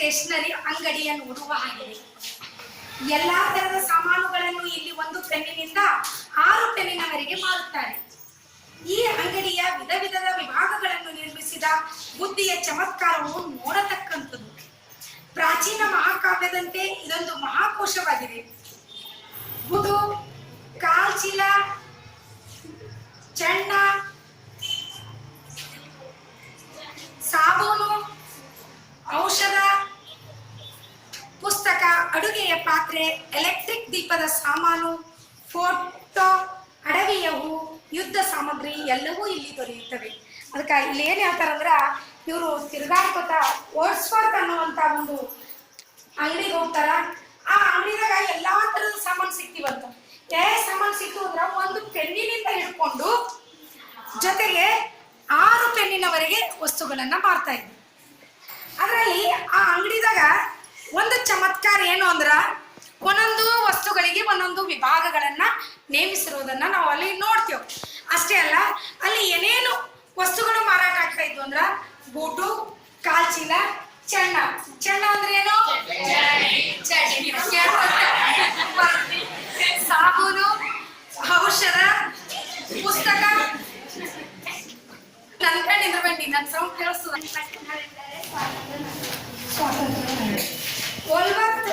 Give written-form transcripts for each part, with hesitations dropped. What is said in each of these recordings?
Stationery ಅಂಗಡಿ ಎನ್ನುವುದು ಆಗಿದೆ. ಎಲ್ಲಾ ತರದ ಸಾಮಾನುಗಳನ್ನು ಇಲ್ಲಿ 1 ಪೆನ್ನಿನಿಂದ 6 ಪೆನ್ನಿನವರೆಗೆ ಮಾರುತ್ತಾರೆ. ಈ ಅಂಗಡಿಯ ವಿಧ ವಿಧದ ವಿಭಾಗಗಳನ್ನು ನಿರ್ಮಿಸಿದ ಬುದ್ಧಿಯ ಚಮತ್ಕಾರವು ನೋಡತಕ್ಕಂಥದ್ದು. ಪ್ರಾಚೀನ ಮಹಾಕಾವ್ಯದಂತೆ ಇದೊಂದು ಮಹಾಕೋಶವಾಗಿದೆ. ಬುದು, ಕಾಲ್ಚೀಲ, ಚೆಂಡ, ಸಾಬೂನು, ಔಷಧ, ಪುಸ್ತಕ, ಅಡುಗೆಯ ಪಾತ್ರೆ, ಎಲೆಕ್ಟ್ರಿಕ್ ದೀಪದ ಸಾಮಾನು, ಫೋಟೋ, ಅಡವಿಯ ಹೂ, ಯುದ್ಧ ಸಾಮಗ್ರಿ ಎಲ್ಲವೂ ಇಲ್ಲಿ ದೊರೆಯುತ್ತವೆ. ಅದಕ್ಕೆ ಇಲ್ಲಿ ಏನು ಹೇಳ್ತಾರಂದ್ರ, ಇವರು ತಿರುಗಾಡ್ಕೋತ ಓಡ್ಸ್ಫರ್ಟ್ ಅನ್ನುವಂತ ಒಂದು ಅಂಗಡಿಗೆ ಹೋಗ್ತಾರ. ಆ ಅಂಗಡಿದಾಗ ಎಲ್ಲಾ ತರದ ಸಾಮಾನು ಸಿಕ್ತಿವಂತ. ಸಾಮಾನು ಸಿಕ್ತು ಅಂದ್ರ 1 ಪೆನ್ನಿನಿಂದ ಹಿಡ್ಕೊಂಡು ಜೊತೆಗೆ 6 ಪೆನ್ನಿನವರೆಗೆ ವಸ್ತುಗಳನ್ನ ಮಾರ್ತಾ ಇದ್ರು. ಅದರಲ್ಲಿ ಆ ಅಂಗಡಿದಾಗ ಒಂದು ಚಮತ್ಕಾರ ಏನು ಅಂದ್ರ, ಒಂದೊಂದು ವಸ್ತುಗಳಿಗೆ ಒಂದೊಂದು ವಿಭಾಗಗಳನ್ನ ನೇಮಿಸಿರುವುದನ್ನ ನಾವು ಅಲ್ಲಿ ನೋಡ್ತೇವೆ. ಅಷ್ಟೇ ಅಲ್ಲ, ಅಲ್ಲಿ ಏನೇನು ವಸ್ತುಗಳು ಮಾರಾಟ ಆಗ್ತಾ ಇದ್ವು ಅಂದ್ರ, ಬೂಟು, ಕಾಲ್ಚೀಲ, ಚೆಂಡ. ಚೆಂಡ ಅಂದ್ರೆ ಏನು? ಸಾಬೂನು, ಔಷಧ, ಪುಸ್ತಕ. ನನ್ನ ಕಣ್ಣಿಂದ ಬನ್ನಿ, ನನ್ನ ಸೌಂಡ್ ಕೇಳಿಸ್ತದ. ವೋಲ್ವರ್ತ್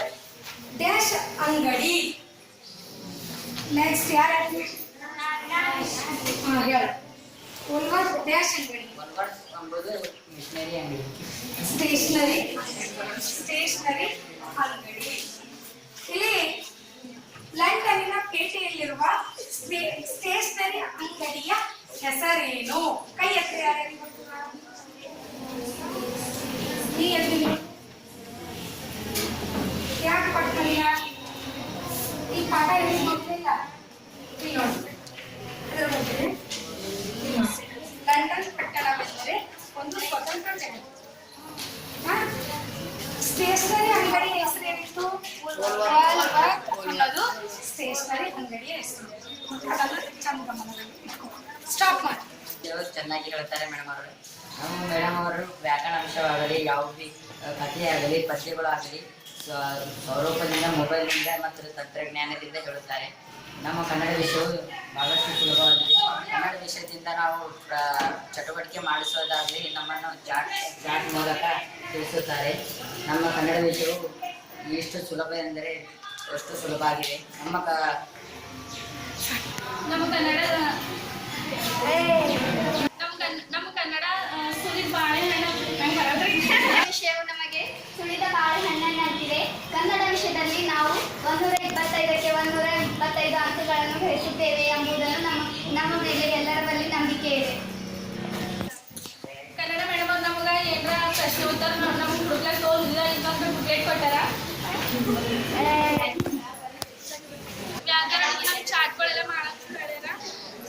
ಡ್ಯಾಶ್ ಅಂಗಡಿ. ನೆಕ್ಸ್ಟ್ ಯಾರು ಹೇಳ? ವೋಲ್ವರ್ತ್ ಡ್ಯಾಶ್ ಅಂಗಡಿ. ಸ್ಟೇಷನರಿ ಅಂಗಡಿ. ಇಲ್ಲಿ ಲಂಡನ್ನಿನ ಪೇಟೆಯಲ್ಲಿರುವ ಸ್ಟೇಷನರಿ ಅಂಗಡಿಯ ಹೆಸರೇನು? ಕೈ ಎತ್ತಿ. ಯಾರ್ಯಾರಿಗೆ ನೀ ಎತ್ತಿ. ಯಾಕೆ ಪಟ್ಟಲ್ಲ? ಈ ಪಾಠ ಇಲ್ಲಿ ಗೊತ್ತಿಲ್ಲ. ಇಲ್ಲಿ ನೋಡಿ, ಅದರ ಬಗ್ಗೆ ಲಂಡನ್ ಪಟ್ಟಣವೆಂದರೆ ಒಂದು ಸ್ವತಂತ್ರ ಜಗತ್ತು. ಸ್ಟೇಷನರಿ ಅಂಗಡಿ ಹೆಸರೇನಿತ್ತು? ಅನ್ನೋದು ಸ್ಟೇಷನರಿ ಅಂಗಡಿಯ ಹೆಸರು. ಸ್ಟಾಪ್ ಮಾಡಿ. ಚೆನ್ನಾಗಿ ಹೇಳ್ತಾರೆ ಮೇಡಮ್ ಅವರು. ನಮ್ಮ ಮೇಡಮ್ ಅವರು ವ್ಯಾಕರಣಾಂಶವಾಗಲಿ, ಯಾವುದೇ ಕಥೆಯಾಗಲಿ, ಪದ್ಯಗಳಾಗಲಿ ಸ್ವರೂಪದಿಂದ, ಮೊಬೈಲ್ನಿಂದ ಮತ್ತು ತಂತ್ರಜ್ಞಾನದಿಂದ ಹೇಳುತ್ತಾರೆ. ನಮ್ಮ ಕನ್ನಡ ವಿಷಯವು ಬಹಳಷ್ಟು ಸುಲಭವಾಗಿದೆ. ಕನ್ನಡ ವಿಷಯದಿಂದ ನಾವು ಚಟುವಟಿಕೆ ಮಾಡಿಸೋದಾಗಲಿ ನಮ್ಮನ್ನು ಚಾಟ್ ಮೂಲಕ ತಿಳಿಸುತ್ತಾರೆ. ನಮ್ಮ ಕನ್ನಡ ವಿಷಯವು ಎಷ್ಟು ಸುಲಭ ಎಂದರೆ ಎಷ್ಟು ಸುಲಭ ಆಗಿದೆ. ನಮ್ಮ ಕನ್ನಡ ಸುಲಿದ ಬಾಳೆಹಣ್ಣು ವಿಷಯವು ನಮಗೆ ಸುಳಿದ ಬಾಳೆಹಣ್ಣಾಗಿದೆ. ಕನ್ನಡ ವಿಷಯದಲ್ಲಿ ನಾವು 125ಕ್ಕೆ 125 ಅಂಕಗಳನ್ನು ಗಳಿಸುತ್ತೇವೆ ಎಂಬುದನ್ನು ನಮ್ಮ ಮೇಲೆ ಎಲ್ಲರ